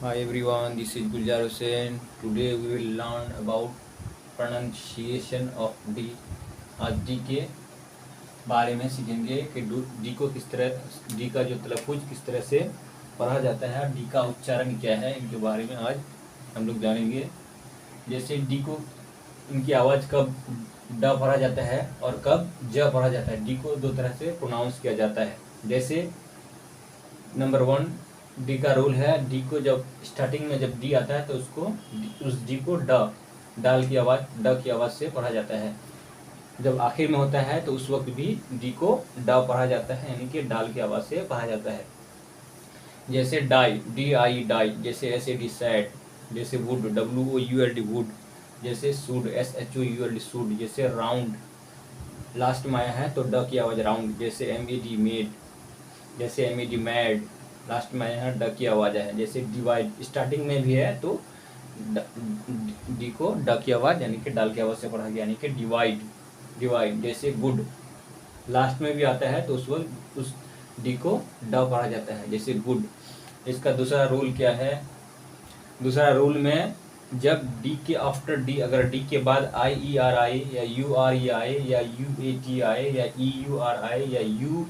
Hi everyone, this is Guljar Hussain. Today we will learn about pronunciation of D. आज D के बारे में सीखेंगे कि डी को किस तरह, डी का जो तलफ़ुज़ किस तरह से पढ़ा जाता है, डी का उच्चारण क्या है, इनके बारे में आज हम लोग जानेंगे। जैसे डी को, इनकी आवाज़ कब ड पढ़ा जाता है और कब ज पढ़ा जाता है। डी को दो तरह से प्रोनाउंस किया जाता है। जैसे नंबर 1, डी का रूल है, डी को जब स्टार्टिंग में जब डी आता है तो उस डी को डाल की आवाज़, ड की आवाज़ से पढ़ा जाता है। जब आखिर में होता है तो उस वक्त भी डी को ड पढ़ा जाता है, यानी कि डाल की आवाज़ से पढ़ा जाता है। जैसे डाई, डी आई डाई, जैसे ऐसे डी सैड, जैसे would, W O U L D would, जैसे should, S H O U L D should, जैसे राउंड, लास्ट में आया है तो ड की आवाज़ राउंड, जैसे एम ए डी मेड, जैसे M A D mad, last में आया है ड की आवाज़ है। जैसे डिवाइड, स्टार्टिंग में भी है तो डी को ड की आवाज़ यानी कि डाल की आवाज़ से पढ़ा गया, यानी कि डिवाइड। जैसे गुड, लास्ट में भी आता है तो उस वक्त उस डी को ड पढ़ा जाता है, जैसे गुड। इसका दूसरा रूल क्या है? दूसरा रूल में जब डी के आफ्टर डी, अगर डी के बाद आई ई आर आए या यू आर ई आए या यू ए टी आए या ई यू आर आए या यू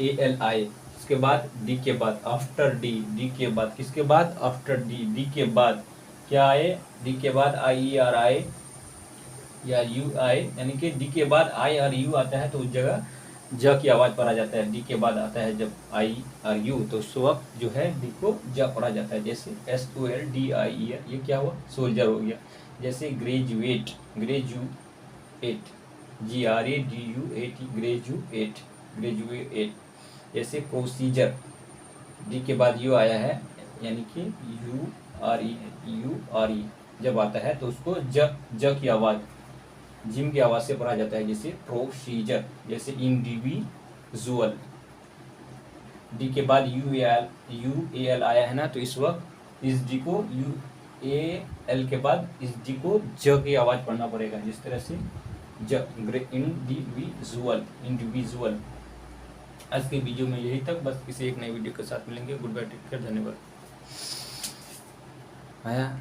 ए एल आए, इसके बाद डी के बाद आफ्टर डी, डी के बाद किसके बाद? आफ्टर डी, डी के बाद क्या आए? डी के बाद आई ई आर आए या यू आए, यानी कि डी के बाद आई और यू आता है तो उस जगह ज की आवाज़ पढ़ा जाता है। डी के बाद आता है जब आई और यू तो उस वक्त जो है डी को ज पढ़ा जाता है। जैसे S O L D I E, ये क्या हुआ? सोल्जर हो गया। जैसे graduate, G R A D U A T, graduate. जैसे प्रोसीजर, डी के बाद यू आया है यानी कि यू आर ई जब आता है तो उसको ज की आवाज़, जिम की आवाज़ से पढ़ा जाता है। जैसे प्रोसीजर, जैसे इंडिविजुअल, डी के बाद यू ए एल आया है ना, तो इस वक्त इस डी को यू ए एल के बाद इस डी को ज की आवाज़ पढ़ना पड़ेगा, जिस तरह से इंडिविजुअल। आज के वीडियो में यही तक, बस किसी एक नई वीडियो के साथ मिलेंगे। गुड बाय, टेक केयर, धन्यवाद। आया।